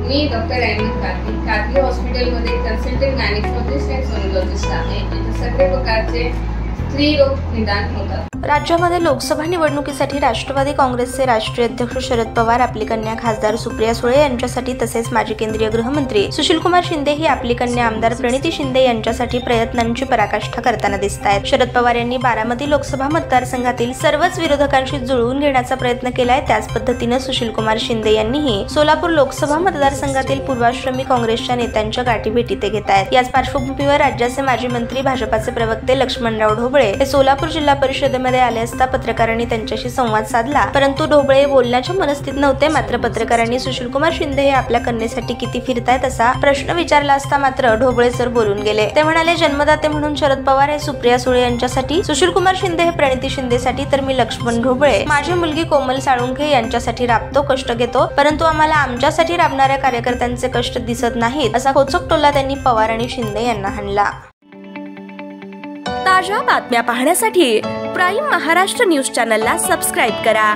मी doctor Ahmad काकी हॉस्पिटलमध्ये consultant gynaecologist आणि सोनोलॉजिस्ट आहे. इथे सगळे प्रकारचे स्त्री रोग निदान होतात. राज्यामध्ये लोकसभा निवडणुकीसाठी राष्ट्रवादी काँग्रेसचे राष्ट्रीय अध्यक्ष शरद पवार आपली कन्या खासदार सुप्रिया सुळे यांच्यासाठी तसेच माजी केंद्रीय गृहमंत्री सुशीलकुमार शिंदे ही आपली कन्या आमदार प्रणिती शिंदे यांच्यासाठी प्रयत्नांची पराकाष्ठा करताना दिसत आहेत. शरद पवार यांनी बारामती लोकसभा मतदारसंघातील सर्वच विरोधकांशी जुळवून घेण्याचा प्रयत्न केलाय. त्याच पद्धतीने सुशीलकुमार शिंदे यांनीही सोलापूर लोकसभा मतदारसंघातील पूर्वाश्रमी काँग्रेसच्या नेत्यांच्या गाठीभेटी ते घेत आहेत. याच पार्श्वभूमीवर राज्याचे माजी मंत्री भाजपाचे प्रवक्ते लक्ष्मणराव ढोबळे हे सोलापूर जिल्हा परिषदेमध्ये आले असता पत्रकारांनी त्यांच्याशी संवाद साधला, परंतु ढोबळे बोलण्याच्या मनस्थितीत नव्हते. मात्र पत्रकारांनी सुशीलकुमार शिंदे हे आपल्या कन्येसाठी किती फिरतायत असा प्रश्न विचारला असता मात्र ढोबळे सर बोलून गेले. ते म्हणाले, जन्मदाते म्हणून शरद पवार हे सुप्रिया सुळे यांच्यासाठी, सुशीलकुमार शिंदे हे प्रणिती शिंदेसाठी, तर मी लक्ष्मण ढोबळे माझी मुलगी कोमल साळुंखे यांच्यासाठी राबतो, कष्ट घेतो, परंतु आम्हाला आमच्यासाठी राबणाऱ्या कार्यकर्त्यांचे कष्ट दिसत नाहीत असा खोचक टोला त्यांनी पवार आणि शिंदे यांना हाणला. ताज्या बातम्या पाहण्यासाठी प्राईम महाराष्ट्र न्यूज चॅनलला सबस्क्राईब करा.